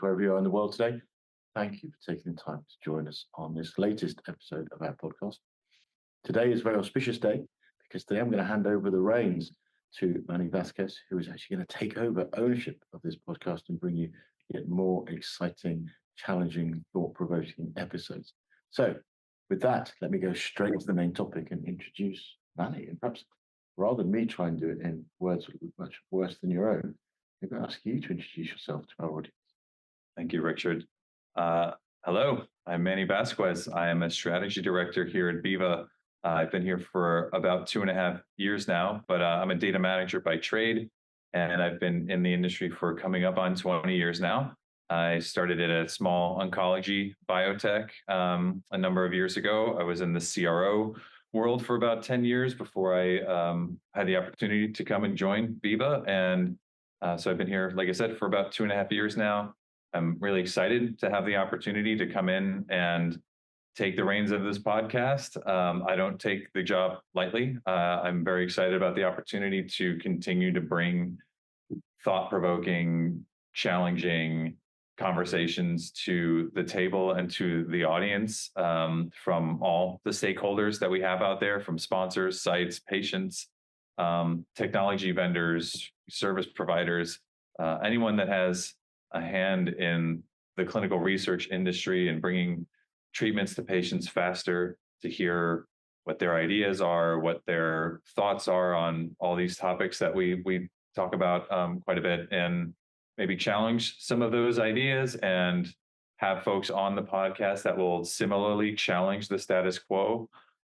wherever you are in the world today. Thank you for taking the time to join us on this latest episode of our podcast. Today is a very auspicious day because today I'm going to hand over the reins to Manny Vasquez, who is actually going to take over ownership of this podcast and bring you yet more exciting, challenging, thought-provoking episodes. So with that, let me go straight to the main topic and introduce Manny. And perhaps rather than me try and do it in words much worse than your own, I'm going to ask you to introduce yourself to our audience. Thank you, Richard. Hello, I'm Manny Vasquez. I am a strategy director here at Veeva. I've been here for about 2.5 years now, but I'm a data manager by trade, and I've been in the industry for coming up on 20 years now. I started at a small oncology biotech a number of years ago. I was in the CRO world for about 10 years before I had the opportunity to come and join Veeva. And so I've been here, like I said, for about 2.5 years now. I'm really excited to have the opportunity to come in and take the reins of this podcast. I don't take the job lightly. I'm very excited about the opportunity to continue to bring thought-provoking, challenging conversations to the table and to the audience from all the stakeholders that we have out there, from sponsors, sites, patients, technology vendors, service providers, anyone that has a hand in the clinical research industry and bringing treatments to patients faster, to hear what their ideas are, what their thoughts are on all these topics that we talk about quite a bit, and maybe challenge some of those ideas and have folks on the podcast that will similarly challenge the status quo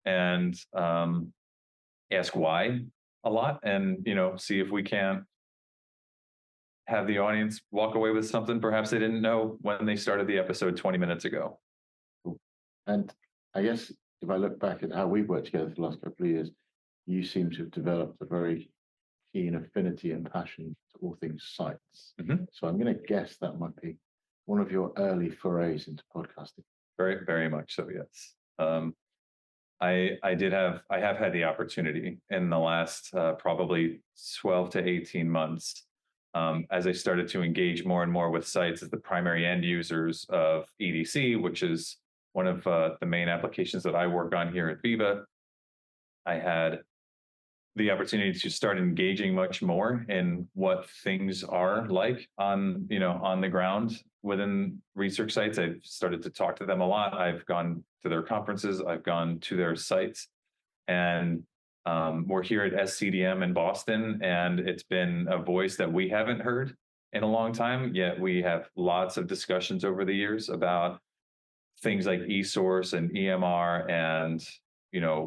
and ask why a lot, and see if we can have the audience walk away with something perhaps they didn't know when they started the episode 20 minutes ago. Cool. And I guess if I look back at how we've worked together for the last couple of years, you seem to have developed a very keen affinity and passion to all things sites. Mm-hmm. So I'm going to guess that might be one of your early forays into podcasting. Very, very much so, yes. I have had the opportunity in the last probably 12 to 18 months as I started to engage more and more with sites as the primary end users of EDC, which is one of the main applications that I work on here at Veeva. I had the opportunity to start engaging much more in what things are like on the ground within research sites. I've started to talk to them a lot. I've gone to their conferences. I've gone to their sites, and we're here at SCDM in Boston, and it's been a voice that we haven't heard in a long time, yet we have lots of discussions over the years about things like ESource and EMR and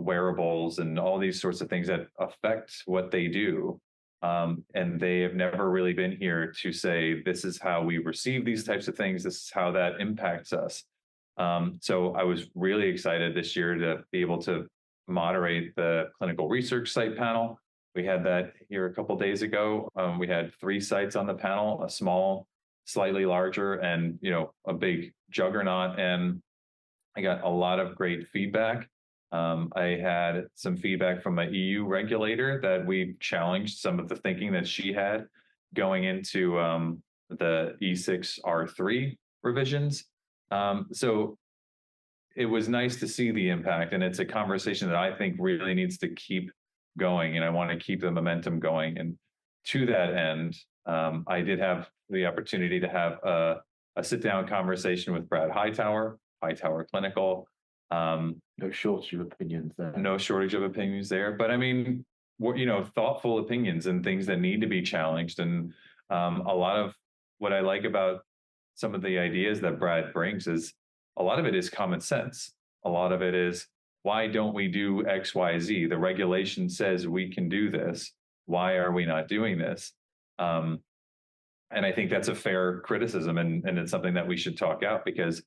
wearables and all these sorts of things that affect what they do. And they have never really been here to say, this is how we receive these types of things. This is how that impacts us. So I was really excited this year to be able to moderate the clinical research site panel. We had that here a couple of days ago. We had 3 sites on the panel, a small, slightly larger, and a big juggernaut. And I got a lot of great feedback. I had some feedback from an EU regulator that we challenged some of the thinking that she had going into the E6R3 revisions. So it was nice to see the impact, and it's a conversation that I think really needs to keep going, and I want to keep the momentum going. And to that end, I did have the opportunity to have a sit-down conversation with Brad Hightower Clinical. No shortage of opinions there. No shortage of opinions there, but I mean, thoughtful opinions and things that need to be challenged. And a lot of what I like about some of the ideas that Brad brings is a lot of it is common sense. A lot of it is, why don't we do X, Y, Z? The regulation says we can do this. Why are we not doing this? And I think that's a fair criticism, and it's something that we should talk out, because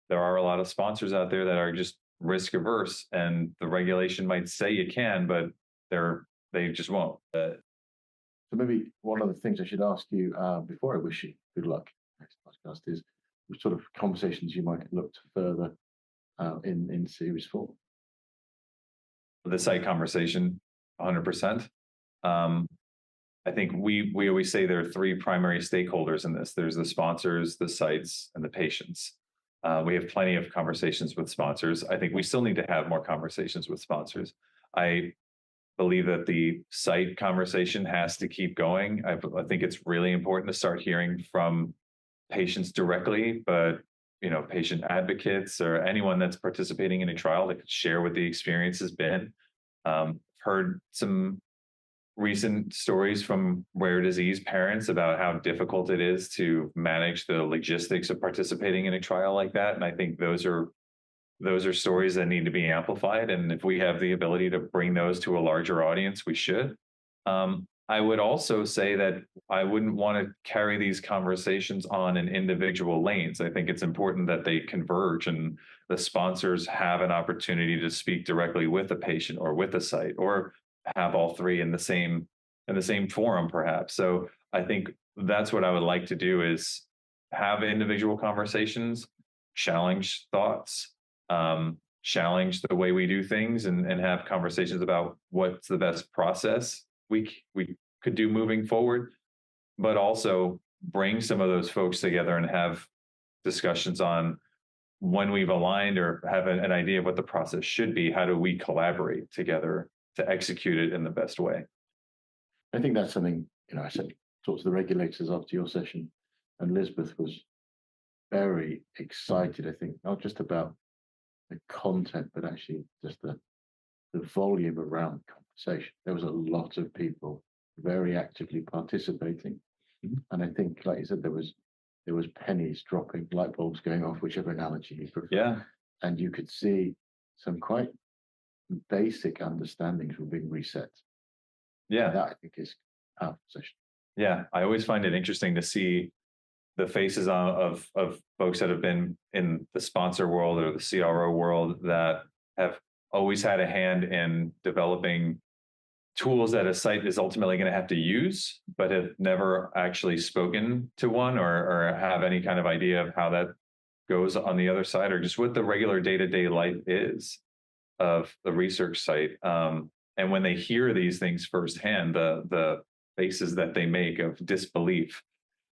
there are a lot of sponsors out there that are just risk averse, and the regulation might say you can, but they just won't. So maybe one of the things I should ask you before I wish you good luck next podcast is the sort of conversations you might look to further in series 4. The site conversation, 100%. I think we always say there are three primary stakeholders in this. There's the sponsors, the sites, and the patients. We have plenty of conversations with sponsors. I think we still need to have more conversations with sponsors. I believe that the site conversation has to keep going. I think it's really important to start hearing from patients directly, but patient advocates or anyone that's participating in a trial that could share what the experience has been. Heard some recent stories from rare disease parents about how difficult it is to manage the logistics of participating in a trial like that. And I think those are stories that need to be amplified. And if we have the ability to bring those to a larger audience, we should. I would also say that I wouldn't want to carry these conversations on in individual lanes. I think it's important that they converge and the sponsors have an opportunity to speak directly with a patient or with a site, or have all three in the same forum, perhaps. So I think that's what I would like to do, is have individual conversations, challenge thoughts, challenge the way we do things, and have conversations about what's the best process we could do moving forward, but also bring some of those folks together and have discussions on when we've aligned or have an idea of what the process should be, how do we collaborate together to execute it in the best way. I think that's something, I said, talked to the regulators after your session, and Elizabeth was very excited, I think, not just about the content, but actually just the volume around conversation. There was a lot of people very actively participating. And I think, like you said, there was pennies dropping, light bulbs going off, whichever analogy you prefer. Yeah. And you could see some quite basic understandings were being reset. Yeah. And that, I think, is our position. Yeah. I always find it interesting to see the faces of folks that have been in the sponsor world or the CRO world that have always had a hand in developing tools that a site is ultimately going to have to use, but have never actually spoken to one or have any kind of idea of how that goes on the other side, or just what the regular day-to-day life is of the research site. And when they hear these things firsthand, the faces that they make of disbelief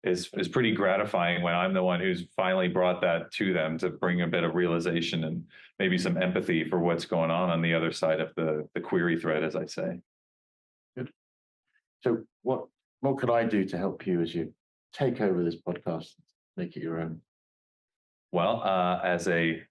is pretty gratifying, when I'm the one who's finally brought that to them, to bring a bit of realization and maybe some empathy for what's going on the other side of the query thread, as I say. Good. So what could I do to help you as you take over this podcast, make it your own? Well, as a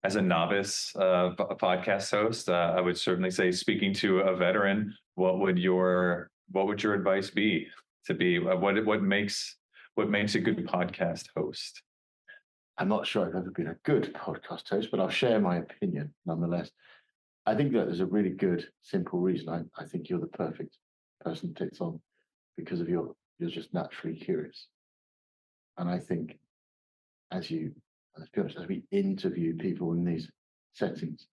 novice podcast host, I would certainly say, speaking to a veteran, what would your advice be? To be what makes a good podcast host? I'm not sure I've ever been a good podcast host, but I'll share my opinion nonetheless. I think that there's a really good, simple reason. I think you're the perfect person to take on, because of you're just naturally curious. And I think let's be honest, as we interview people in these settings,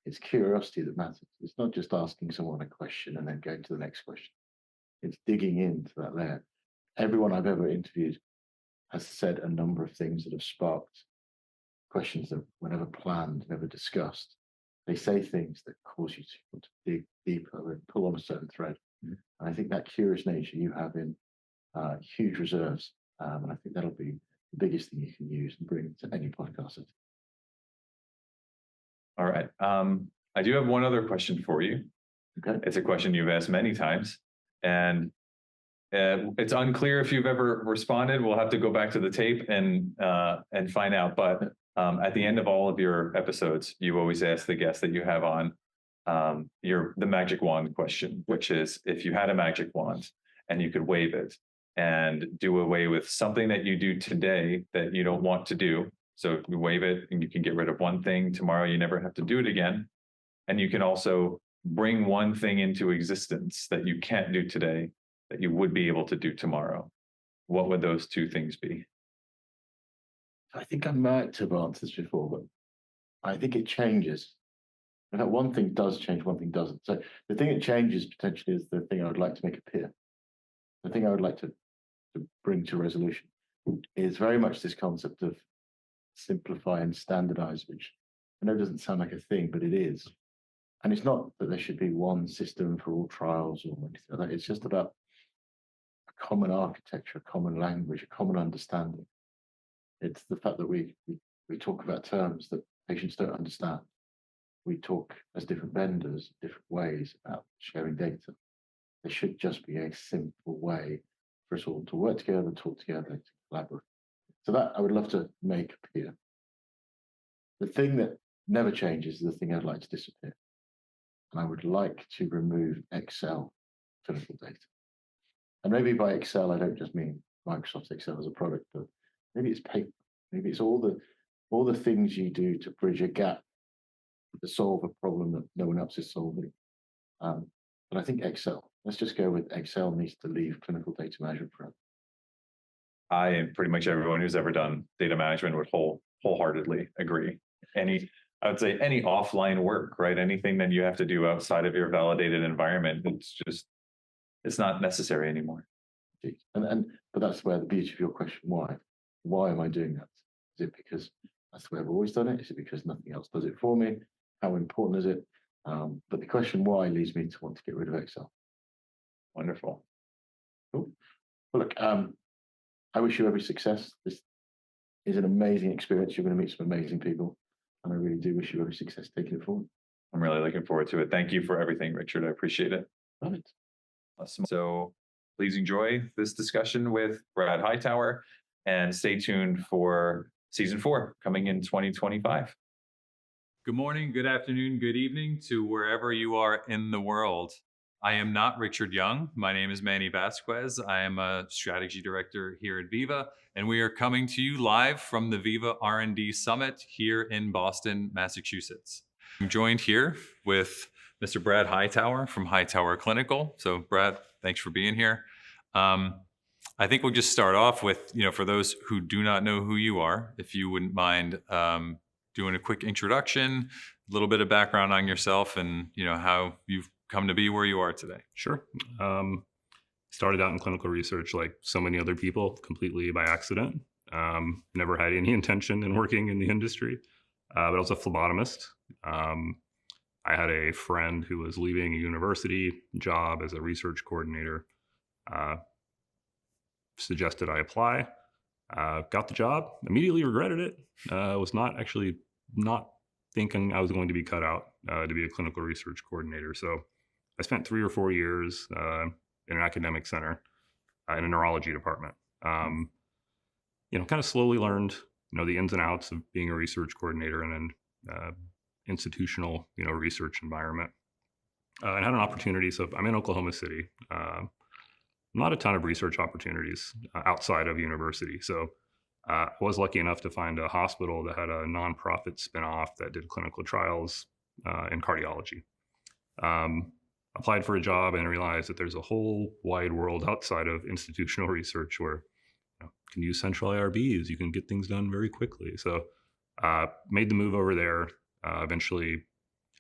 it's curiosity that matters. It's not just asking someone a question and then going to the next question. It's digging into that layer. Everyone I've ever interviewed has said a number of things that have sparked questions that were never planned, never discussed. They say things that cause you to want to dig deeper and pull on a certain thread. And I think that curious nature you have in huge reserves, and I think that'll be the biggest thing you can use and bring to any podcast. All right. I do have one other question for you. Okay. It's a question you've asked many times, and it's unclear if you've ever responded. We'll have to go back to the tape and find out. But at the end of all of your episodes, you always ask the guest that you have on the magic wand question, which is, if you had a magic wand and you could wave it and do away with something that you do today that you don't want to do. So you wave it and you can get rid of one thing. Tomorrow you never have to do it again. And you can also bring one thing into existence that you can't do today that you would be able to do tomorrow. What would those two things be? I think I might have answered this before, but I think it changes. In fact, one thing does change, one thing doesn't. So the thing that changes potentially is the thing I would like to make appear. The thing I would like to bring to resolution is very much this concept of simplify and standardize, which I know doesn't sound like a thing, but it is. And it's not that there should be one system for all trials or anything like that. It's just about a common architecture, a common language, a common understanding. It's the fact that we talk about terms that patients don't understand. We talk as different vendors, different ways about sharing data. There should just be a simple way for us all to work together, talk together, to collaborate. So that I would love to make appear. The thing that never changes is the thing I'd like to disappear. And I would like to remove Excel clinical data. And maybe by Excel, I don't just mean Microsoft Excel as a product, but maybe it's paper. Maybe it's all the things you do to bridge a gap to solve a problem that no one else is solving. But I think Excel. Let's just go with Excel needs to leave clinical data management forever. I and pretty much everyone who's ever done data management would wholeheartedly agree. I would say any offline work, right? Anything that you have to do outside of your validated environment, it's not necessary anymore. But that's where the beauty of your question, why? Why am I doing that? Is it because that's the way I've always done it? Is it because nothing else does it for me? How important is it? But the question why leads me to want to get rid of Excel. Wonderful. Cool. Well, look, I wish you every success. This is an amazing experience. You're going to meet some amazing people. And I really do wish you every success taking it forward. I'm really looking forward to it. Thank you for everything, Richard. I appreciate it. Love it. Awesome. So please enjoy this discussion with Brad Hightower and stay tuned for season 4 coming in 2025. Good morning, good afternoon, good evening to wherever you are in the world. I am not Richard Young. My name is Manny Vasquez. I am a strategy director here at Viva, and we are coming to you live from the Viva R&D Summit here in Boston, Massachusetts. I'm joined here with Mr. Brad Hightower from Hightower Clinical. So Brad, thanks for being here. I think we'll just start off with, for those who do not know who you are, if you wouldn't mind doing a quick introduction, a little bit of background on yourself and, how you've come to be where you are today. Sure. Started out in clinical research like so many other people, completely by accident. Never had any intention in working in the industry, but I was a phlebotomist. I had a friend who was leaving a university job as a research coordinator, suggested I apply, got the job, immediately regretted it. Was not thinking I was going to be cut out to be a clinical research coordinator. So I spent 3 or 4 years in an academic center in a neurology department. Kind of slowly learned, the ins and outs of being a research coordinator in an institutional, research environment. And had an opportunity. So I'm in Oklahoma City. Not a ton of research opportunities outside of university. So I was lucky enough to find a hospital that had a nonprofit spinoff that did clinical trials in cardiology. Applied for a job and realized that there's a whole wide world outside of institutional research where you can use central IRBs, you can get things done very quickly. So made the move over there. Eventually,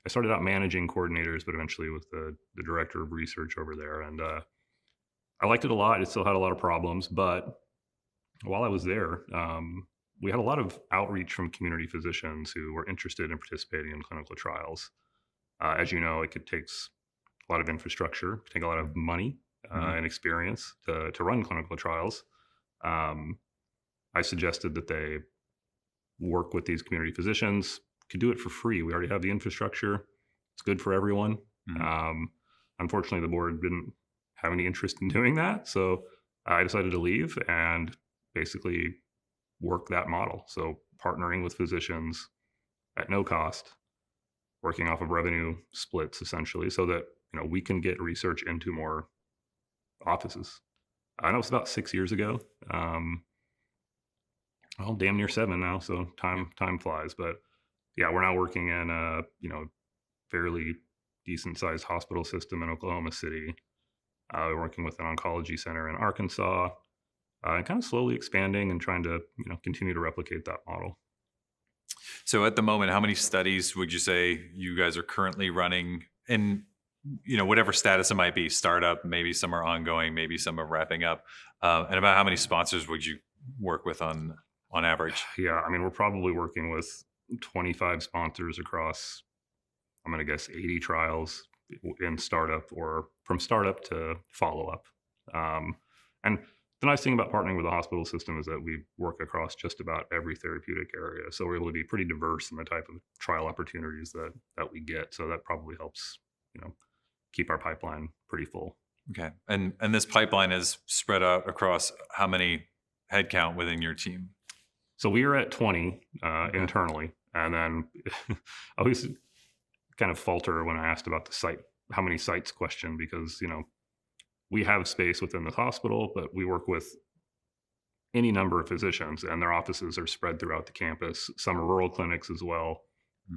I started out managing coordinators, but eventually was the director of research over there. And I liked it a lot. It still had a lot of problems, but while I was there, we had a lot of outreach from community physicians who were interested in participating in clinical trials. As you know, it takes a lot of infrastructure, take a lot of money and experience to run clinical trials. I suggested that they work with these community physicians, could do it for free. We already have the infrastructure. It's good for everyone. Unfortunately, the board didn't have any interest in doing that. So I decided to leave and basically work that model. So partnering with physicians at no cost, working off of revenue splits essentially, so that we can get research into more offices. I know it's about 6 years ago. Damn near 7 now. So time flies. But yeah, we're now working in a fairly decent sized hospital system in Oklahoma City. We're working with an oncology center in Arkansas, and kind of slowly expanding and trying to continue to replicate that model. So at the moment, how many studies would you say you guys are currently running in, whatever status it might be, startup, maybe some are ongoing, maybe some are wrapping up, and about how many sponsors would you work with on average? Yeah, we're probably working with 25 sponsors across I'm going to guess 80 trials in startup or from startup to follow up. And the nice thing about partnering with the hospital system is that we work across just about every therapeutic area. So we're able to be pretty diverse in the type of trial opportunities that we get. So that probably helps, keep our pipeline pretty full. Okay. And this pipeline is spread out across how many headcount within your team? So we are at 20 internally. And then I always kind of falter when I asked about the site, how many sites question, because, we have space within the hospital, but we work with any number of physicians and their offices are spread throughout the campus. Some are rural clinics as well.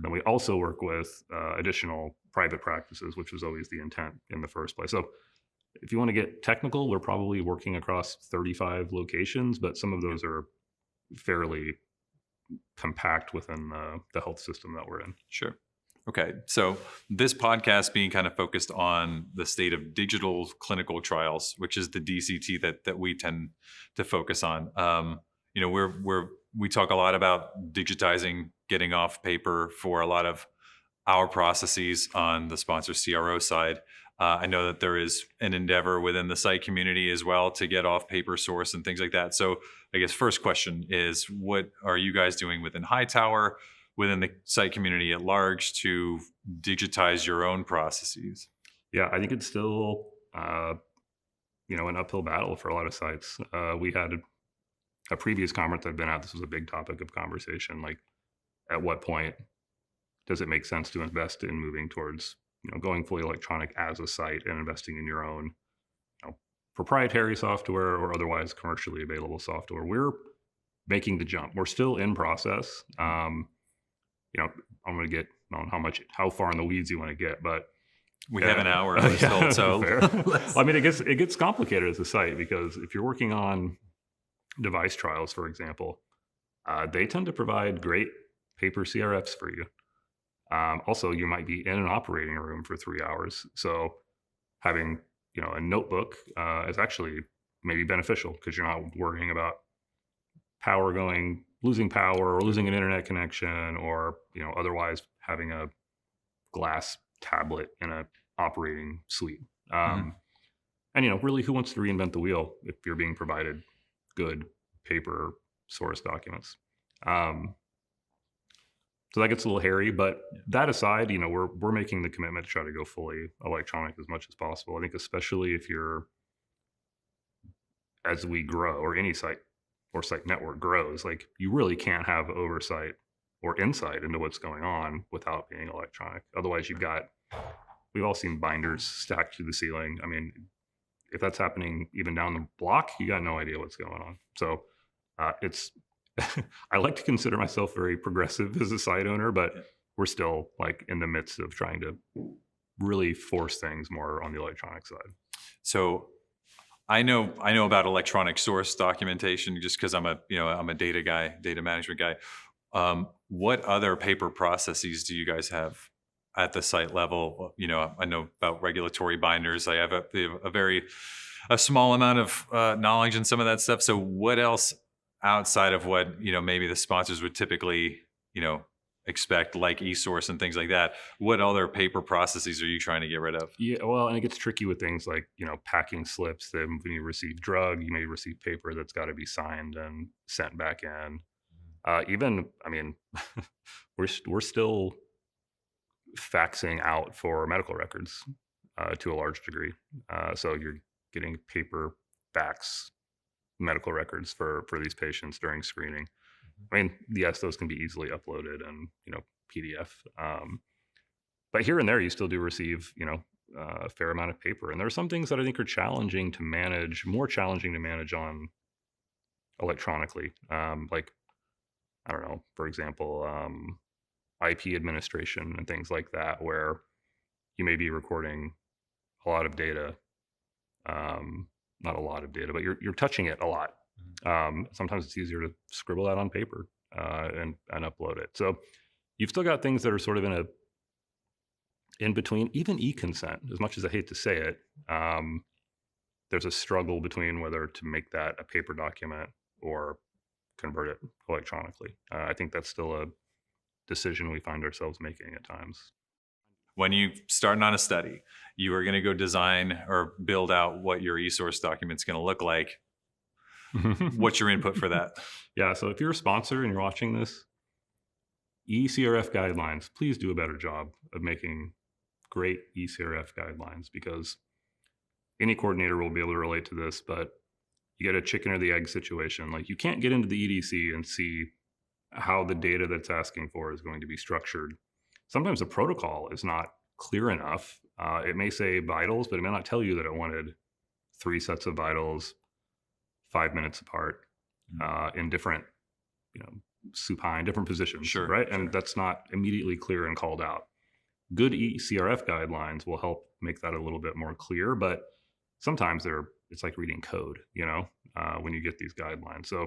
And we also work with additional private practices, which was always the intent in the first place. So if you want to get technical, we're probably working across 35 locations, but some of those are fairly compact within the health system that we're in. Sure. Okay. So this podcast being kind of focused on the state of digital clinical trials, which is the DCT that we tend to focus on. We talk a lot about digitizing, getting off paper for a lot of our processes on the sponsor CRO side. I know that there is an endeavor within the site community as well to get off paper source and things like that. So I guess first question is, what are you guys doing within Hightower, within the site community at large, to digitize your own processes? Yeah, I think it's still, an uphill battle for a lot of sites. We had a previous conference I've been at. This was a big topic of conversation. Like, at what point does it make sense to invest in moving towards, going fully electronic as a site and investing in your own, proprietary software or otherwise commercially available software? We're making the jump. We're still in process. I'm going to get on how far in the weeds you want to get, but we have an hour. So I mean, it gets complicated as a site, because if you're working on device trials, for example, they tend to provide great paper CRFs for you. Also, you might be in an operating room for 3 hours. So having, a notebook is actually maybe beneficial, because you're not worrying about losing power or losing an internet connection, or, otherwise having a glass tablet in an operating suite. And, really, who wants to reinvent the wheel if you're being provided good paper source documents? So that gets a little hairy, but that aside, we're making the commitment to try to go fully electronic as much as possible. I think especially if as we grow, or any site or site network grows, like, you really can't have oversight or insight into what's going on without being electronic. Otherwise, we've all seen binders stacked to the ceiling. I mean, if that's happening even down the block, you got no idea what's going on. So I like to consider myself very progressive as a site owner, but we're still in the midst of trying to really force things more on the electronic side. So I know about electronic source documentation just because I'm a data guy, data management guy. What other paper processes do you guys have at the site level? I know about regulatory binders. I have a small amount of knowledge in some of that stuff. So what else outside of what, maybe the sponsors would typically, expect, like eSource and things like that, what other paper processes are you trying to get rid of? Yeah, well, and it gets tricky with things like, packing slips. Then when you receive drug, you may receive paper that's got to be signed and sent back in. We're still faxing out for medical records to a large degree. So you're getting paper fax medical records for these patients during screening. I mean, yes, those can be easily uploaded and, PDF. But here and there, you still do receive, a fair amount of paper. And there are some things that I think are more challenging to manage on electronically. Like, I don't know, for example, IP administration and things like that, where you may be recording a lot of data. Not a lot of data, but you're touching it a lot. Sometimes it's easier to scribble that on paper and upload it. So you've still got things that are sort of in between. Even e-consent, as much as I hate to say it, there's a struggle between whether to make that a paper document or convert it electronically. I think that's still a decision we find ourselves making at times. when you starting on a study, you are going to go design or build out what your ESource document's going to look like. What's your input for that? Yeah, so if you're a sponsor and you're watching this, ECRF guidelines, please do a better job of making great ECRF guidelines, because any coordinator will be able to relate to this, but you get a chicken or the egg situation. Like, you can't get into the EDC and see how the data that's asking for is going to be structured. Sometimes the protocol is not clear enough. It may say vitals, but it may not tell you that it wanted 3 sets of vitals 5 minutes apart in different, supine, different positions, Sure, right? sure. And that's not immediately clear and called out. Good ECRF guidelines will help make that a little bit more clear, but sometimes it's like reading code, when you get these guidelines. So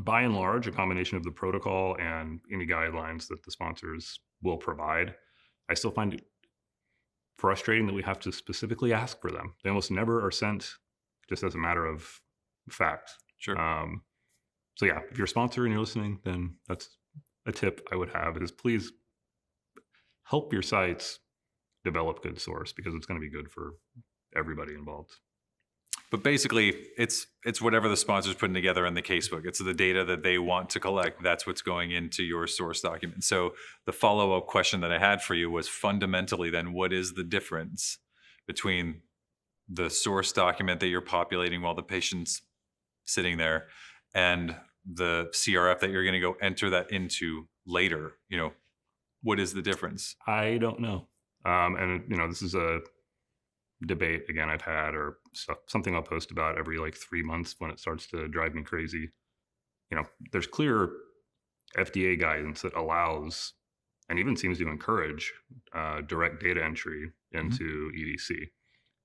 by and large, a combination of the protocol and any guidelines that the sponsors will provide, I still find it frustrating that we have to specifically ask for them. They almost never are sent just as a matter of fact. Sure. So yeah, if you're a sponsor and you're listening, then that's a tip I would have, is please help your sites develop good source, because it's going to be good for everybody involved. But basically, it's whatever the sponsor's putting together in the casebook. It's the data that they want to collect. That's what's going into your source document. So the follow-up question that I had for you was, fundamentally then, what is the difference between the source document that you're populating while the patient's sitting there and the CRF that you're going to go enter that into later? What is the difference? I don't know. And this is a debate again I've had, or something I'll post about every 3 months when it starts to drive me crazy. There's clear FDA guidance that allows and even seems to encourage direct data entry into EDC.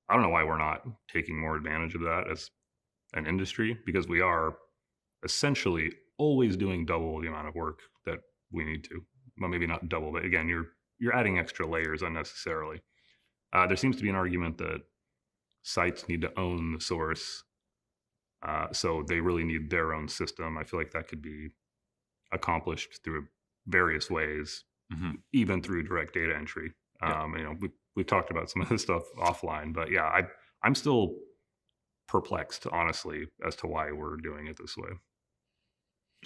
I don't know why we're not taking more advantage of that as an industry, because we are essentially always doing double the amount of work that we need to. Well, maybe not double, but again, you're adding extra layers unnecessarily. There seems to be an argument that sites need to own the source, so they really need their own system. I feel like that could be accomplished through various ways, even through direct data entry. We've talked about some of this stuff offline, but yeah, I'm still perplexed, honestly, as to why we're doing it this way.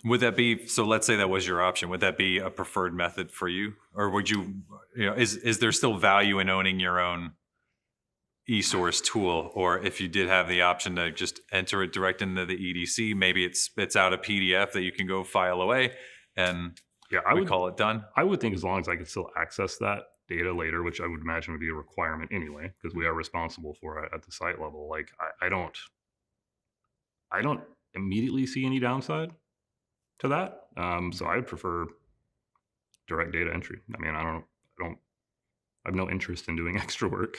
Would that be, so let's say that was your option, would that be a preferred method for you? Or would you, is there still value in owning your own ESource tool? Or if you did have the option to just enter it direct into the EDC, maybe it spits out a PDF that you can go file away and I would call it done? I would think, as long as I could still access that data later, which I would imagine would be a requirement anyway, because we are responsible for it at the site level. I don't immediately see any downside to that. So I'd prefer direct data entry. I mean, I have no interest in doing extra work.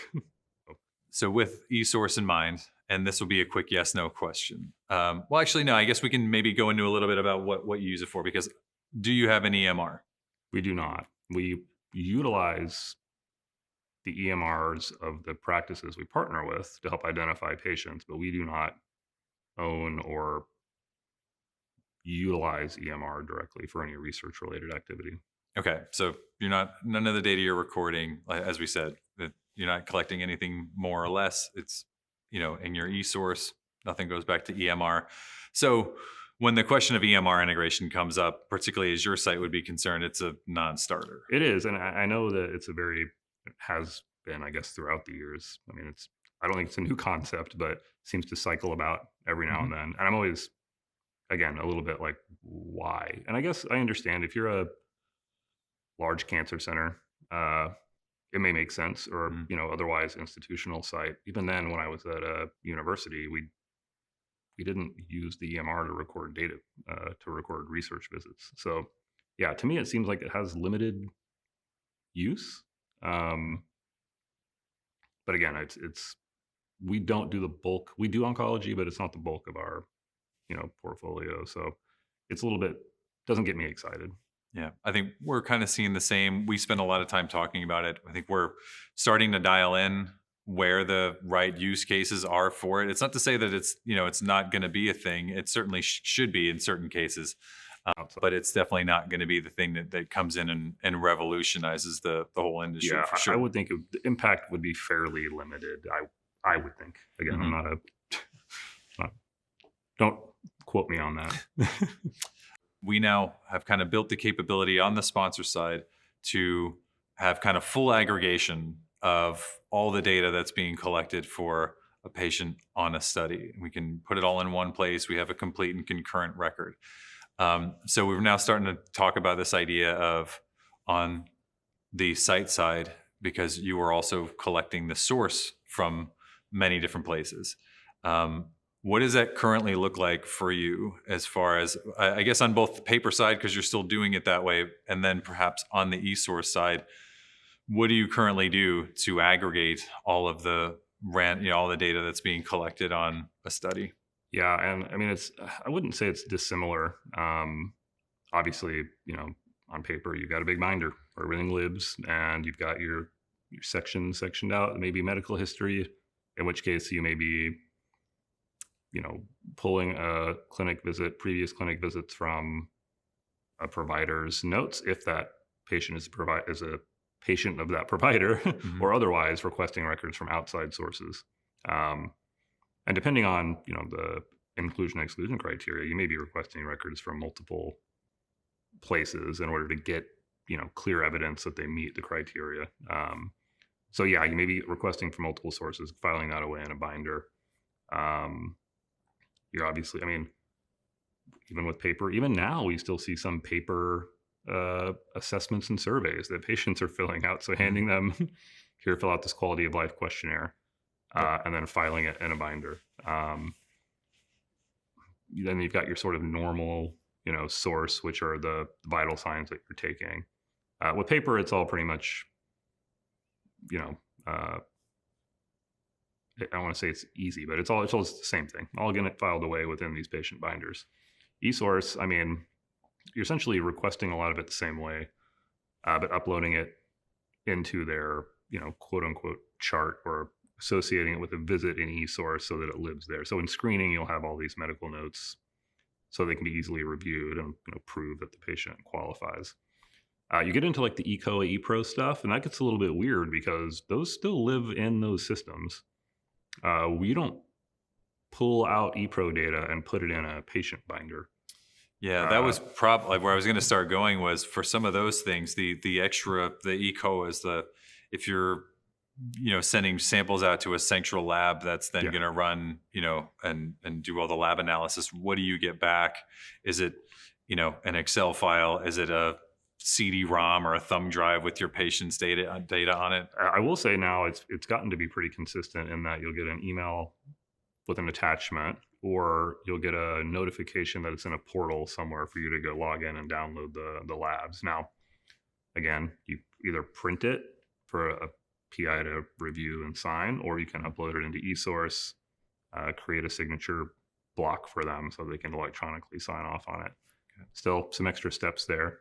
So with ESource in mind, and this will be a quick yes/no question. Well, actually, no, I guess we can maybe go into a little bit about what you use it for, because do you have an EMR? We do not. We utilize the EMRs of the practices we partner with to help identify patients, but we do not own or utilize EMR directly for any research related activity. Okay. So none of the data you're recording, as we said, that you're not collecting anything more or less. It's, in your ESource, nothing goes back to EMR. So when the question of EMR integration comes up, particularly as your site would be concerned, it's a non-starter. It is. And I know that it has been, I guess, throughout the years. I mean, I don't think it's a new concept, but it seems to cycle about every now and then. And I'm always, again, a little bit like, why? And I guess I understand if you're a large cancer center, it may make sense, or, otherwise institutional site. Even then, when I was at a university, we didn't use the EMR to record data, to record research visits. So yeah, to me, it seems like it has limited use. But again, we don't do the bulk. We do oncology, but it's not the bulk of our, portfolio. So it's a little bit, doesn't get me excited. Yeah, I think we're kind of seeing the same. We spend a lot of time talking about it. I think we're starting to dial in where the right use cases are for it. It's not to say that it's not going to be a thing. It certainly should be in certain cases. But it's definitely not going to be the thing that comes in and revolutionizes the whole industry. Yeah, for sure. I would think the impact would be fairly limited. I would think. Again, I'm not don't quote me on that. We now have kind of built the capability on the sponsor side to have kind of full aggregation of all the data that's being collected for a patient on a study. We can put it all in one place. We have a complete and concurrent record. So we're now starting to talk about this idea of on the site side, because you are also collecting the source from many different places. What does that currently look like for you as far as, I guess, on both the paper side, because you're still doing it that way, and then perhaps on the ESource side, what do you currently do to aggregate all of the all the data that's being collected on a study? Yeah, and I mean, I wouldn't say it's dissimilar. Obviously, on paper, you've got a big binder where everything lives, and you've got your sectioned out, maybe medical history, in which case you may be, pulling a previous clinic visits from a provider's notes, if that patient is a patient of that provider, or otherwise requesting records from outside sources. And depending on, the inclusion exclusion criteria, you may be requesting records from multiple places in order to get, clear evidence that they meet the criteria. So yeah, you may be requesting from multiple sources, filing that away in a binder. You're obviously, even with paper, even now we still see some paper assessments and surveys that patients are filling out. So handing them, here, fill out this quality of life questionnaire, and then filing it in a binder. Then you've got your sort of normal, source, which are the vital signs that you're taking. With paper, it's all pretty much, I don't want to say it's easy, but it's all the same thing. All getting it filed away within these patient binders. ESource, you're essentially requesting a lot of it the same way, but uploading it into their, quote unquote chart, or associating it with a visit in ESource so that it lives there. So in screening, you'll have all these medical notes so they can be easily reviewed and prove that the patient qualifies. You get into like the ECOA, ePro stuff, and that gets a little bit weird because those still live in those systems. We don't pull out ePro data and put it in a patient binder. Yeah, that was probably where I was going to start going, was for some of those things, the ECOA is if you're, sending samples out to a central lab that's then going to run, and do all the lab analysis. What do you get back? Is it, an Excel file? Is it a CD-ROM or a thumb drive with your patient's data on it? I will say now it's gotten to be pretty consistent in that you'll get an email with an attachment, or you'll get a notification that it's in a portal somewhere for you to go log in and download the labs. Now, again, you either print it for a PI to review and sign, or you can upload it into ESource, create a signature block for them so they can electronically sign off on it. Okay. Still some extra steps there.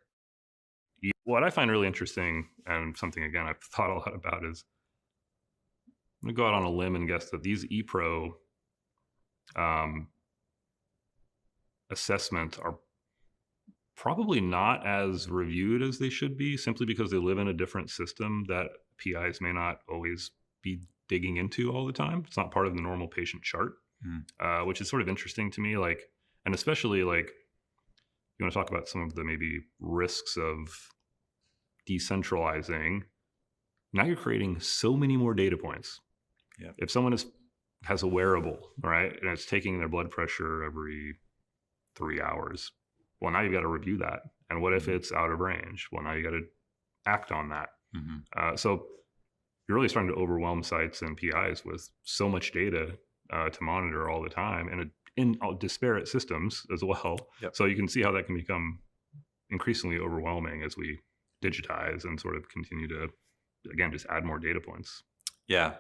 What I find really interesting, and something, again, I've thought a lot about, is I'm going to go out on a limb and guess that these ePro assessments are probably not as reviewed as they should be, simply because they live in a different system that PIs may not always be digging into all the time. It's not part of the normal patient chart, which is sort of interesting to me. And especially, you want to talk about some of the maybe risks of decentralizing. Now you're creating so many more data points. Yeah. If someone has a wearable, right, and it's taking their blood pressure every 3 hours, well, now you've got to review that. And what if it's out of range? Well, now you got to act on that. So you're really starting to overwhelm sites and PIs with so much data to monitor all the time, and in disparate systems as well. Yep. So you can see how that can become increasingly overwhelming as we digitize and sort of continue to, again, just add more data points. Yeah,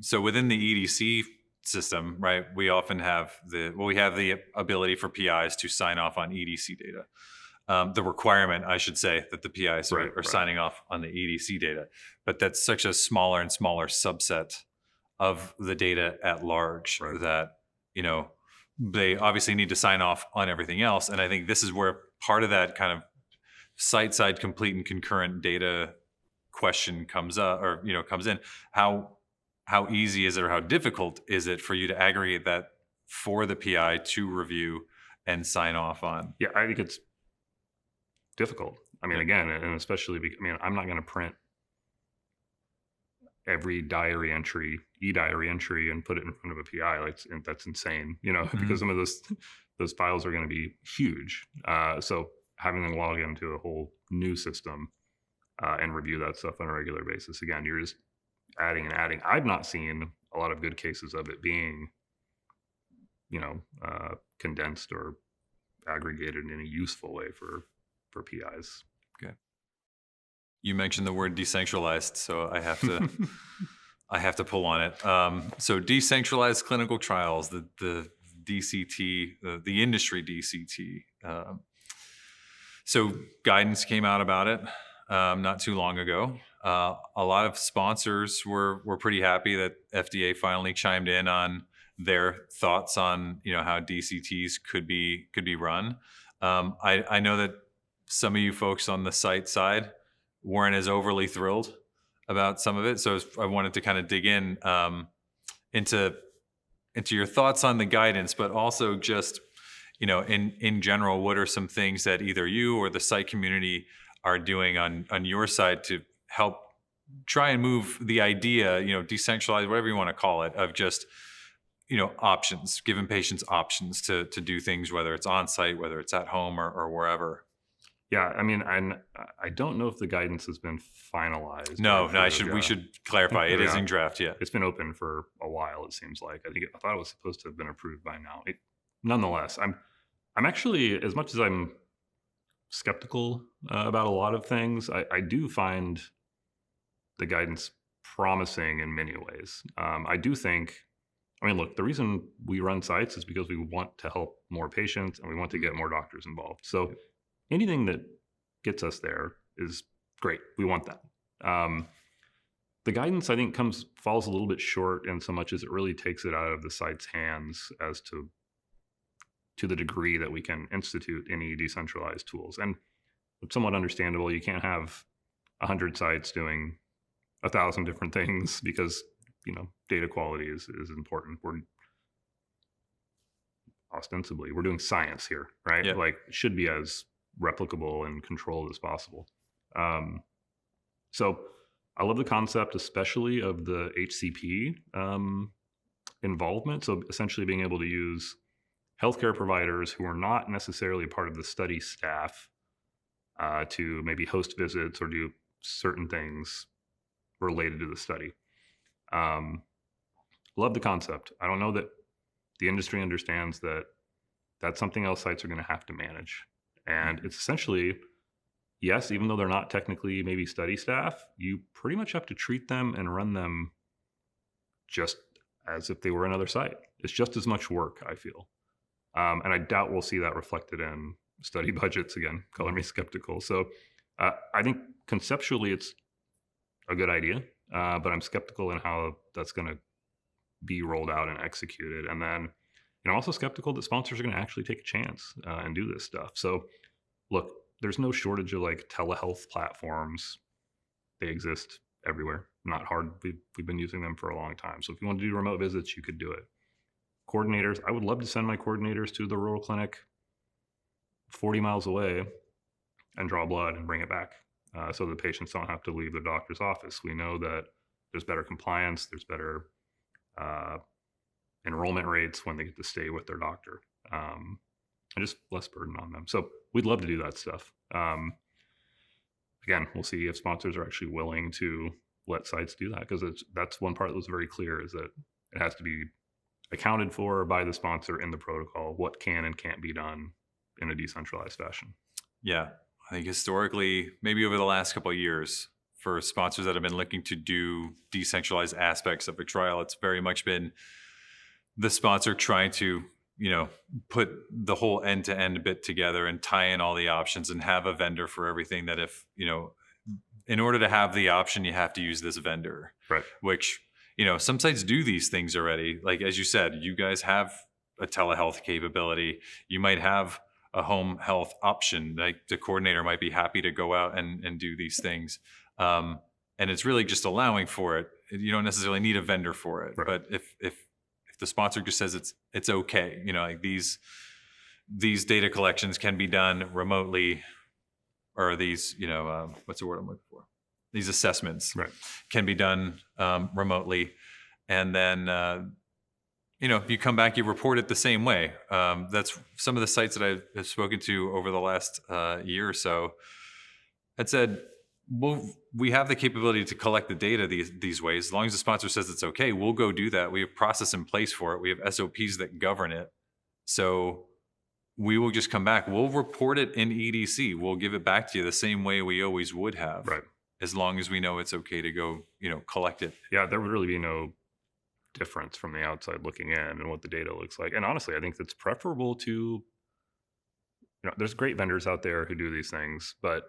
so within the EDC system, right, we often have the ability for PIs to sign off on EDC data. The requirement, I should say, that the PIs are signing off on the EDC data, but that's such a smaller and smaller subset of the data at large that, they obviously need to sign off on everything else. And I think this is where part of that kind of site-side complete and concurrent data question comes up, or comes in, how easy is it, or how difficult is it for you to aggregate that for the PI to review and sign off on? Yeah, I think it's difficult. I mean, again, and especially, I'm not going to print every diary entry, e-diary entry, and put it in front of a PI. Like, that's insane, because some of those files are going to be huge. So having them log into a whole new system and review that stuff on a regular basis, again, you're just adding and adding. I've not seen a lot of good cases of it being, condensed or aggregated in a useful way for PIs. Okay. You mentioned the word decentralized, so I have to I have to pull on it. So decentralized clinical trials, the DCT, the industry DCT. So guidance came out about it not too long ago. A lot of sponsors were pretty happy that FDA finally chimed in on their thoughts on how DCTs could be run. I know that some of you folks on the site side weren't as overly thrilled about some of it, so I wanted to kind of dig in into your thoughts on the guidance, but also just in general, what are some things that either you or the site community are doing on your side to help try and move the idea, decentralized, whatever you want to call it, of just options, giving patients options to do things, whether it's on site, whether it's at home or wherever. Yeah, I don't know if the guidance has been finalized. No, we should clarify. It is in draft, yeah. It's been open for a while, it seems like. I thought it was supposed to have been approved by now. Nonetheless, I'm actually, as much as I'm skeptical about a lot of things, I do find the guidance promising in many ways. I do think, look, the reason we run sites is because we want to help more patients and we want to get more doctors involved. So anything that gets us there is great. We want that. The guidance, I think, falls a little bit short in so much as it really takes it out of the site's hands as to the degree that we can institute any decentralized tools. And it's somewhat understandable. You can't have 100 sites doing 1,000 different things because, data quality is important. We're doing science here, right? Yep. Like, it should be as replicable and controlled as possible. So I love the concept, especially of the HCP involvement. So essentially being able to use healthcare providers who are not necessarily part of the study staff to maybe host visits or do certain things related to the study. Love the concept. I don't know that the industry understands that that's something else sites are going to have to manage. And it's essentially, yes, even though they're not technically maybe study staff, you pretty much have to treat them and run them just as if they were another site. It's just as much work, I feel. And I doubt we'll see that reflected in study budgets again, color me skeptical. So I think conceptually it's a good idea, but I'm skeptical in how that's going to be rolled out and executed. And then, I'm also skeptical that sponsors are going to actually take a chance and do this stuff. So look, there's no shortage of like telehealth platforms. They exist everywhere. Not hard. We've been using them for a long time. So if you want to do remote visits, you could do it. Coordinators, I would love to send my coordinators to the rural clinic 40 miles away and draw blood and bring it back so the patients don't have to leave the doctor's office. We know that there's better compliance, there's better enrollment rates when they get to stay with their doctor, and just less burden on them. So we'd love to do that stuff. Again, we'll see if sponsors are actually willing to let sites do that, because that's one part that was very clear, is that it has to be accounted for by the sponsor in the protocol, what can and can't be done in a decentralized fashion. Yeah, I think historically, maybe over the last couple of years, for sponsors that have been looking to do decentralized aspects of a trial, it's very much been the sponsor trying to, put the whole end-to-end bit together and tie in all the options and have a vendor for everything, that if, in order to have the option, you have to use this vendor. Right. Which, some sites do these things already. Like, as you said, you guys have a telehealth capability. You might have a home health option. Like the coordinator might be happy to go out and do these things. And it's really just allowing for it. You don't necessarily need a vendor for it. Right. But if the sponsor just says it's okay, like these data collections can be done remotely, or these, what's the word I'm looking for? These assessments can be done remotely. And then, you come back, you report it the same way. That's some of the sites that I've spoken to over the last year or so had said, well, we have the capability to collect the data these ways. As long as the sponsor says it's okay, we'll go do that. We have process in place for it. We have SOPs that govern it. So we will just come back. We'll report it in EDC. We'll give it back to you the same way we always would have. Right. As long as we know it's okay to go, collect it. Yeah, there would really be no difference from the outside looking in and what the data looks like. And honestly, I think that's preferable to, there's great vendors out there who do these things, but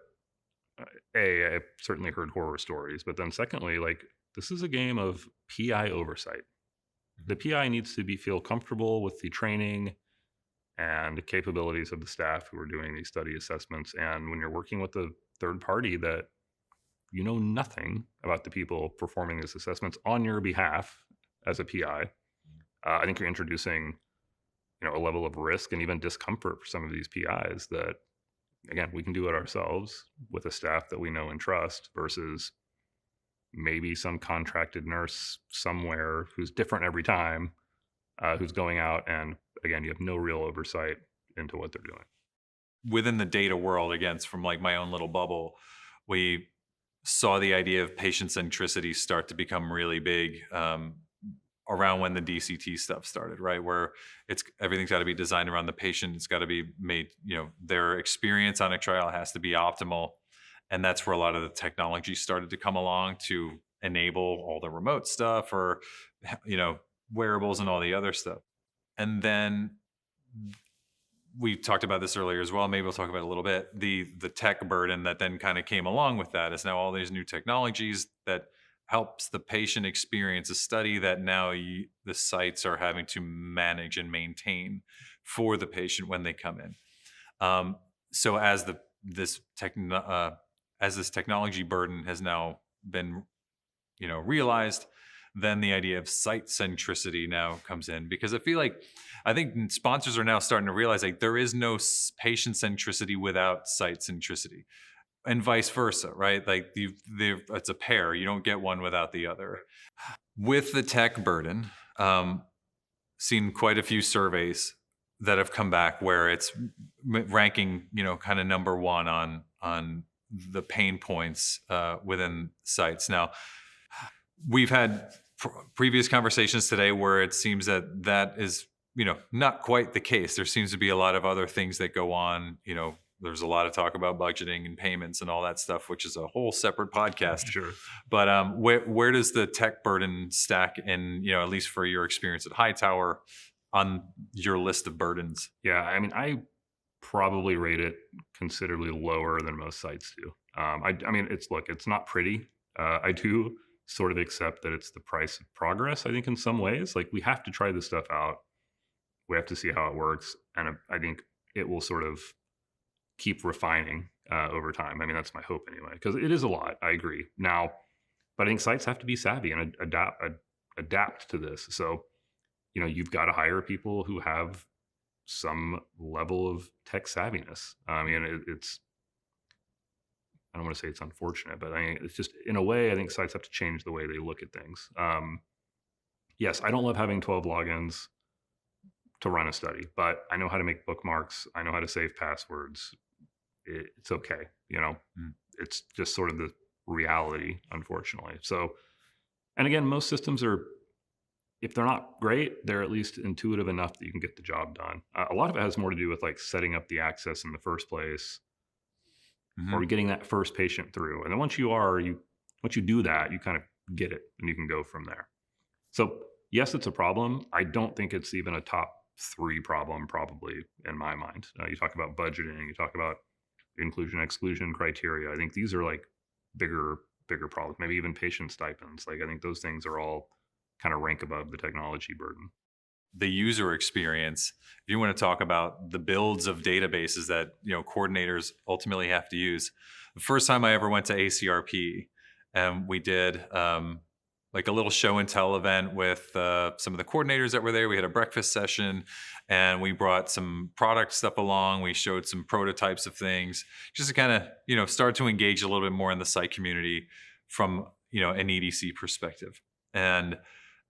I've certainly heard horror stories. But then secondly, like, this is a game of PI oversight. The PI needs to feel comfortable with the training and capabilities of the staff who are doing these study assessments. And when you're working with a third party that you know nothing about the people performing these assessments on your behalf as a PI, I think you're introducing, a level of risk and even discomfort for some of these PIs that, again, we can do it ourselves with a staff that we know and trust versus maybe some contracted nurse somewhere who's different every time, who's going out and, again, you have no real oversight into what they're doing. Within the data world, again, it's from like my own little bubble, we saw the idea of patient centricity start to become really big around when the DCT stuff started, right? Where everything's got to be designed around the patient. It's got to be made, their experience on a trial has to be optimal. And that's where a lot of the technology started to come along to enable all the remote stuff or, wearables and all the other stuff. And then we talked about this earlier as well. Maybe we'll talk about it a little bit. The tech burden that then kind of came along with that is now all these new technologies that helps the patient experience a study that now the sites are having to manage and maintain for the patient when they come in. So as this technology burden has now been, realized, then the idea of site centricity now comes in, because I think sponsors are now starting to realize like there is no patient centricity without site centricity, and vice versa, right? Like it's a pair. You don't get one without the other. With the tech burden, seen quite a few surveys that have come back where it's ranking, kind of number one on the pain points within sites. Now, we've had previous conversations today where it seems that is, not quite the case. There seems to be a lot of other things that go on. There's a lot of talk about budgeting and payments and all that stuff, which is a whole separate podcast. Sure. But where does the tech burden stack in, at least for your experience at Hightower, on your list of burdens? Yeah, I mean, I probably rate it considerably lower than most sites do. It's not pretty. I do sort of accept that it's the price of progress, I think, in some ways. Like, we have to try this stuff out. We have to see how it works. And I think it will sort of keep refining over time. I mean, that's my hope anyway, because it is a lot. I agree. Now, but I think sites have to be savvy and adapt to this. So, you've got to hire people who have some level of tech savviness. I mean, I don't want to say it's unfortunate, but it's just, in a way, I think sites have to change the way they look at things. Yes, I don't love having 12 logins to run a study, but I know how to make bookmarks. I know how to save passwords. It's okay. It's just sort of the reality, unfortunately. So, and again, most systems are, if they're not great, they're at least intuitive enough that you can get the job done. A lot of it has more to do with like setting up the access in the first place, or getting that first patient through. And then once you do that, you kind of get it and you can go from there. So yes, it's a problem. I don't think it's even a top 3 problem, probably, in my mind. You talk about budgeting, you talk about inclusion, exclusion criteria. I think these are like bigger problems, maybe even patient stipends. Like, I think those things are all kind of rank above the technology burden. the user experience, if you want to talk about the builds of databases that, coordinators ultimately have to use, the first time I ever went to ACRP, and we did like a little show and tell event with some of the coordinators that were there. We had a breakfast session, and we brought some product stuff along. We showed some prototypes of things, just to kind of, start to engage a little bit more in the site community from, an EDC perspective. And I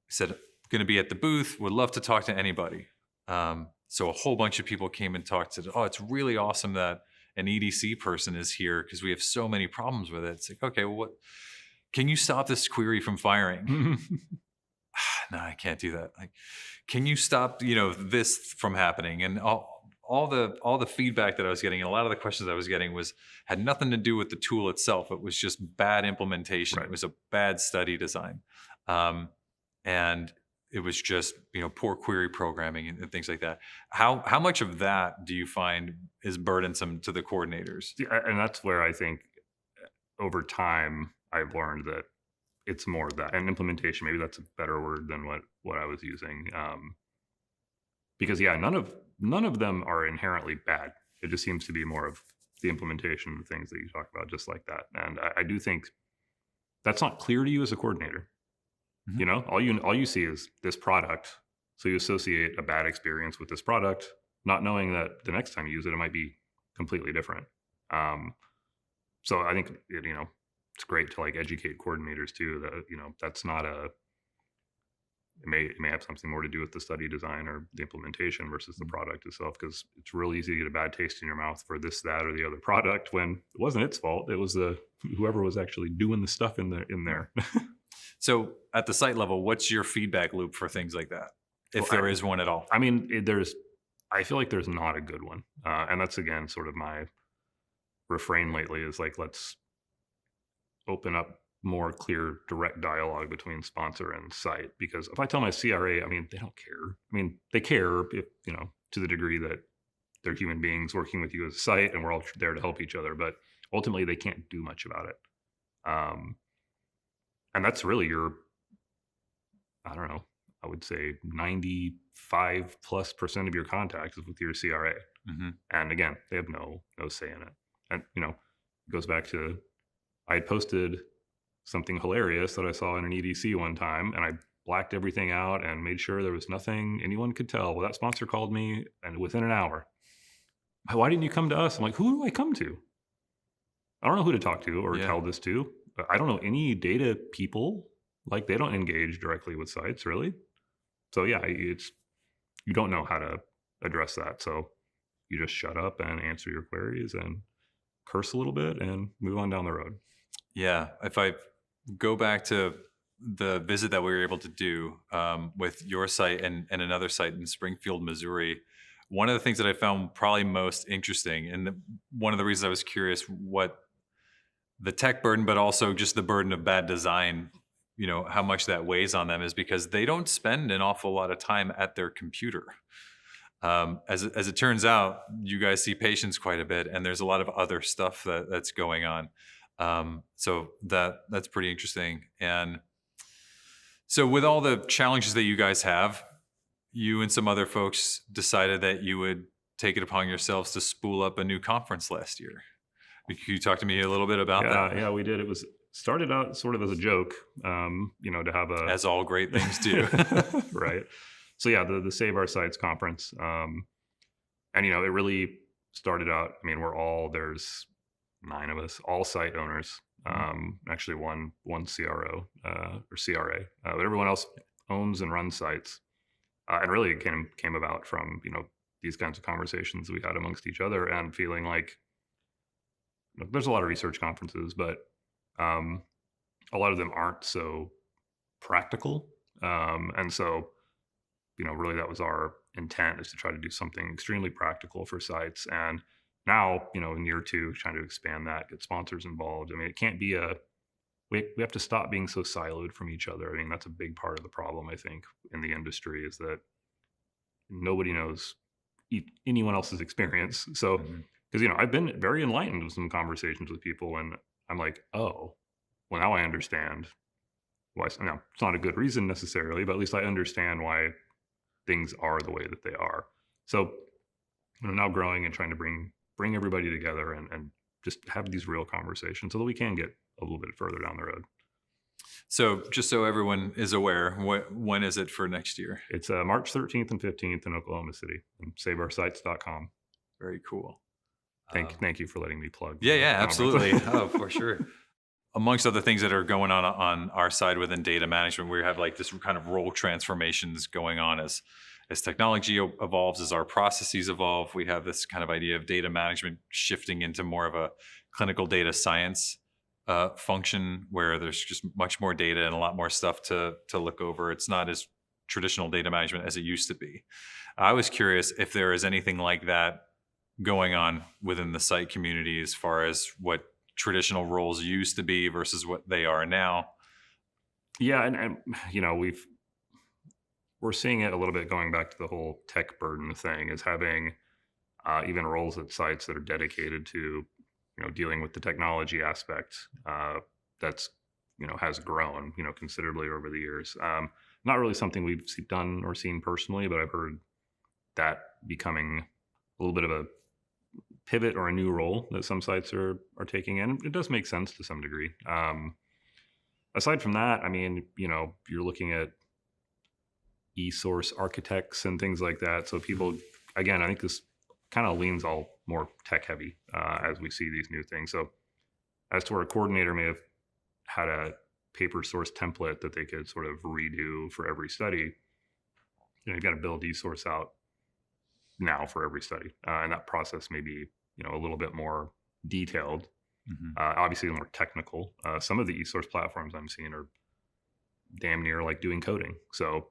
said, going to be at the booth, would love to talk to anybody. So a whole bunch of people came and talked to, oh, it's really awesome that an EDC person is here because we have so many problems with it. It's like, okay, well, what can you stop this query from firing? No, I can't do that. Like, can you stop, this from happening? And all the feedback that I was getting, and a lot of the questions I was getting had nothing to do with the tool itself. It was just bad implementation. Right. It was a bad study design. And it was just, poor query programming and things like that. How much of that do you find is burdensome to the coordinators? Yeah, and that's where I think over time I've learned that it's more of that, and implementation, maybe that's a better word than what I was using. Because none of them are inherently bad. It just seems to be more of the implementation of things that you talk about, just like that. And I do think that's not clear to you as a coordinator. Mm-hmm. All you see is this product. So you associate a bad experience with this product, not knowing that the next time you use it, it might be completely different. So I think, it's great to like educate coordinators too, that, that's not it may have something more to do with the study design or the implementation versus the product itself, because it's real easy to get a bad taste in your mouth for this, that, or the other product when it wasn't its fault. It was whoever was actually doing the stuff in there. So at the site level, what's your feedback loop for things like that, if there is one at all? I mean, I feel like there's not a good one. And that's, again, sort of my refrain lately is like, let's open up more clear, direct dialogue between sponsor and site. Because if I tell my CRA, I mean, they don't care. I mean, they care if, to the degree that they're human beings working with you as a site and we're all there to help each other. But ultimately, they can't do much about it. And that's really I don't know, I would say 95+% of your contact is with your CRA. Mm-hmm. And again, they have no say in it. And, it goes back to, I had posted something hilarious that I saw in an EDC one time, and I blacked everything out and made sure there was nothing anyone could tell. Well, that sponsor called me, and within an hour, why didn't you come to us? I'm like, who do I come to? I don't know who to talk to or tell this to. I don't know any data people. Like, they don't engage directly with sites, really. So yeah, you don't know how to address that. So you just shut up and answer your queries and curse a little bit and move on down the road. Yeah. If I go back to the visit that we were able to do with your site and another site in Springfield, Missouri, one of the things that I found probably most interesting, and one of the reasons I was curious what the tech burden, but also just the burden of bad design, how much that weighs on them, is because they don't spend an awful lot of time at their computer. As it turns out, you guys see patients quite a bit, and there's a lot of other stuff that's going on. So that's pretty interesting. And so with all the challenges that you guys have, you and some other folks decided that you would take it upon yourselves to spool up a new conference last year. Can you talk to me a little bit about that? Yeah, we did. It started out sort of as a joke, to have as all great things do. Right. So yeah, the Save Our Sites conference. And, it really started out, there's 9 of us, all site owners, actually one CRO or CRA, but everyone else owns and runs sites. And really it came about from, these kinds of conversations we had amongst each other and feeling like, there's a lot of research conferences, but a lot of them aren't so practical. And so, really that was our intent, is to try to do something extremely practical for sites. And now, in year 2, trying to expand that, get sponsors involved. It can't be we have to stop being so siloed from each other. That's a big part of the problem, I think, in the industry, is that nobody knows anyone else's experience. So, because, I've been very enlightened with some conversations with people, and I'm like, oh, well, now I understand why. Now, it's not a good reason necessarily, but at least I understand why things are the way that they are. So now growing and trying to bring everybody together and just have these real conversations so that we can get a little bit further down the road. So just so everyone is aware, when is it for next year? It's March 13th and 15th in Oklahoma City, and saveoursites.com. Very cool. Thank you for letting me plug. Yeah, absolutely. Oh, for sure. Amongst other things that are going on our side within data management, we have like this kind of role transformations going on as technology evolves, as our processes evolve. We have this kind of idea of data management shifting into more of a clinical data science function, where there's just much more data and a lot more stuff to look over. It's not as traditional data management as it used to be. I was curious if there is anything like that going on within the site community as far as what traditional roles used to be versus what they are now. Yeah, and we're seeing it a little bit going back to the whole tech burden thing, is having even roles at sites that are dedicated to dealing with the technology aspect that's has grown considerably over the years. Not really something we've done or seen personally, but I've heard that becoming a little bit of a pivot or a new role that some sites are taking in. It does make sense to some degree. Aside from that, I mean, you're looking at ESource architects and things like that. So people, again, I think this kind of leans all more tech heavy as we see these new things. So as to where a coordinator may have had a paper source template that they could sort of redo for every study, you've got to build ESource out now for every study. And that process may be, a little bit more detailed, obviously more technical. Some of the ESource platforms I'm seeing are damn near like doing coding. So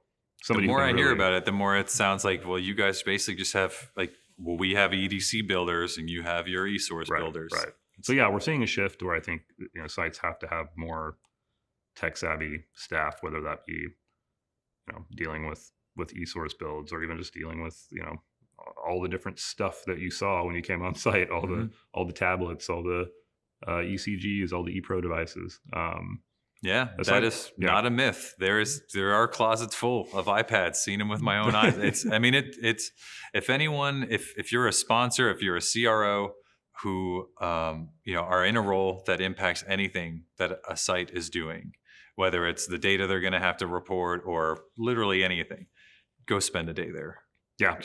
the more I hear about it, the more it sounds like, well, you guys basically just have we have EDC builders and you have your ESource builders. Right. So yeah, we're seeing a shift where I think sites have to have more tech savvy staff, whether that be dealing with ESource builds or even just dealing with all the different stuff that you saw when you came on site, all the tablets, all the ECGs, all the ePro devices. That is not a myth. There are closets full of iPads, seen them with my own eyes. It's if anyone, if you're a sponsor, if you're a CRO who are in a role that impacts anything that a site is doing, whether it's the data they're going to have to report or literally anything, go spend a day there. Yeah,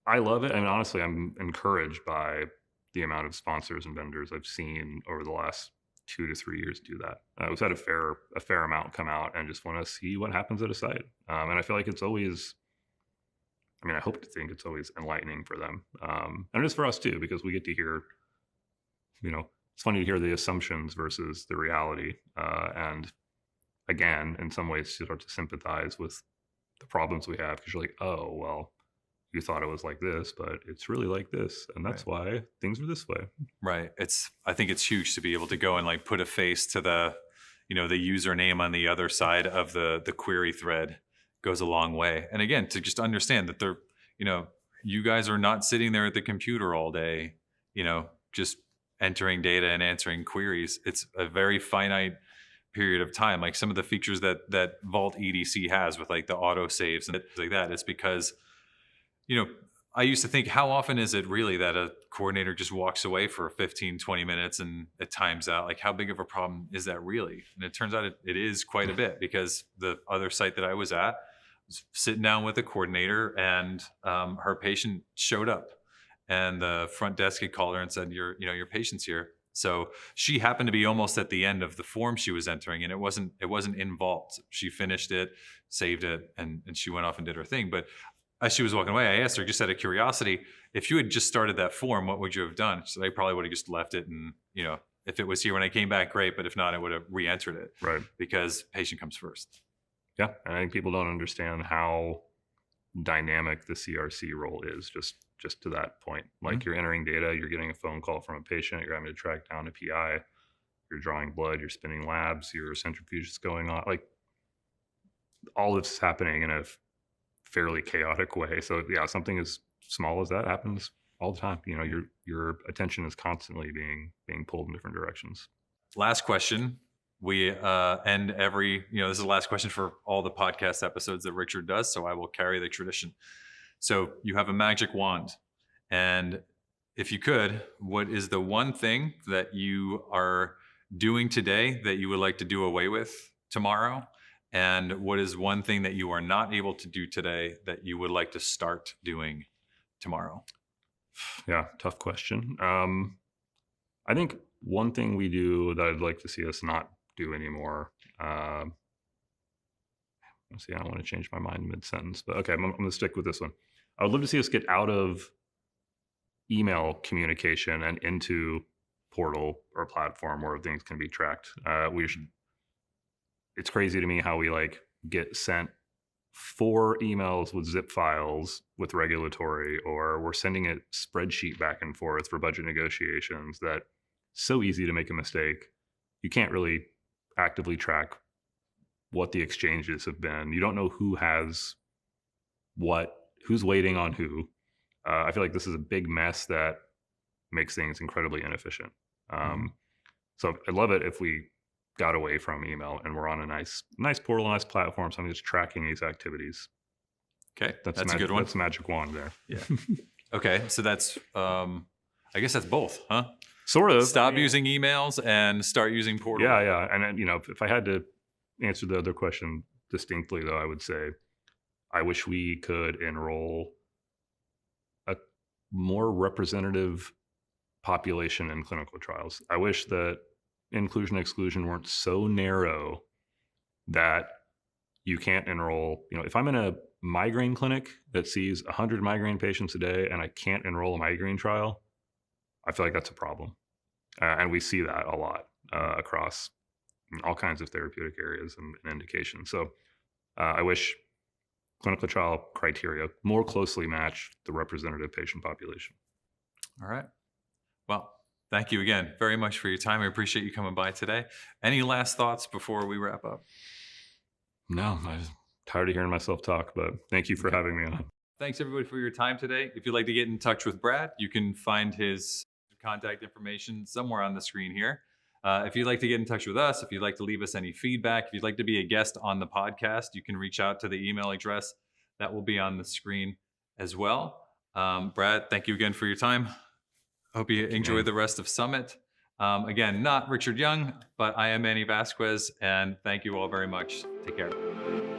I love it, and honestly, I'm encouraged by the amount of sponsors and vendors I've seen over the last 2 to 3 years do that. We've had a fair amount come out and just want to see what happens at a site. And I feel like it's always, I hope to think it's always enlightening for them. And it is for us too, because we get to hear, it's funny to hear the assumptions versus the reality. And again, in some ways, you start to sympathize with the problems we have, because you're like, oh, well, you thought it was like this, but it's really like this. And that's why things are this way. Right. I think it's huge to be able to go and put a face to the, the username on the other side of the query thread goes a long way. And again, to just understand that they're, you guys are not sitting there at the computer all day, just entering data and answering queries. It's a very finite period of time. Like some of the features that Vault EDC has with the auto saves and things like that, it's because I used to think, how often is it really that a coordinator just walks away for 15, 20 minutes and it times out? How big of a problem is that really? And it turns out it is quite a bit, because the other site that I was at was sitting down with a coordinator and her patient showed up and the front desk had called her and said, your patient's here. So she happened to be almost at the end of the form she was entering, and it wasn't in Vault. She finished it, saved it, and she went off and did her thing. But as she was walking away, I asked her, just out of curiosity, if you had just started that form, what would you have done? So they probably would have just left it, and if it was here when I came back, great. But if not, I would have re-entered it, right? Because patient comes first. Yeah, I think people don't understand how dynamic the CRC role is. Just to that point, you're entering data, you're getting a phone call from a patient, you're having to track down a PI, you're drawing blood, you're spinning labs, your centrifuge is going on. All this is happening in a fairly chaotic way. So yeah, something as small as that happens all the time. Your attention is constantly being pulled in different directions. Last question. we end every, this is the last question for all the podcast episodes that Richard does, so I will carry the tradition. So you have a magic wand, and if you could, what is the one thing that you are doing today that you would like to do away with tomorrow? And what is one thing that you are not able to do today that you would like to start doing tomorrow? Yeah, tough question. I think one thing we do that I'd like to see us not do anymore. Let's see, I don't want to change my mind mid-sentence, but okay, I'm going to stick with this one. I would love to see us get out of email communication and into portal or platform where things can be tracked. It's crazy to me how we get sent 4 emails with zip files with regulatory, or we're sending a spreadsheet back and forth for budget negotiations. That so easy to make a mistake. You can't really actively track what the exchanges have been. You don't know who has what, who's waiting on who. I feel like this is a big mess that makes things incredibly inefficient. So I'd love it if we got away from email and we're on a nice portal, nice platform, something that's tracking these activities. Okay, that's a good one. That's magic wand there. Yeah. Okay, so that's, I guess that's both, huh? Sort of. Stop using emails and start using portal. Yeah. And then, if I had to answer the other question distinctly, though, I would say I wish we could enroll a more representative population in clinical trials. I wish that inclusion exclusion weren't so narrow that you can't enroll. If I'm in a migraine clinic that sees 100 migraine patients a day and I can't enroll a migraine trial, I feel like that's a problem. And we see that a lot across all kinds of therapeutic areas and indications. So I wish clinical trial criteria more closely match the representative patient population. All right. Well, thank you again very much for your time. I appreciate you coming by today. Any last thoughts before we wrap up? No, I'm tired of hearing myself talk, but thank you for having me on. Thanks everybody for your time today. If you'd like to get in touch with Brad, you can find his contact information somewhere on the screen here. If you'd like to get in touch with us, if you'd like to leave us any feedback, if you'd like to be a guest on the podcast, you can reach out to the email address that will be on the screen as well. Brad, thank you again for your time. Hope you enjoy the rest of Summit. Again, not Richard Young, but I am Manny Vasquez, and thank you all very much. Take care.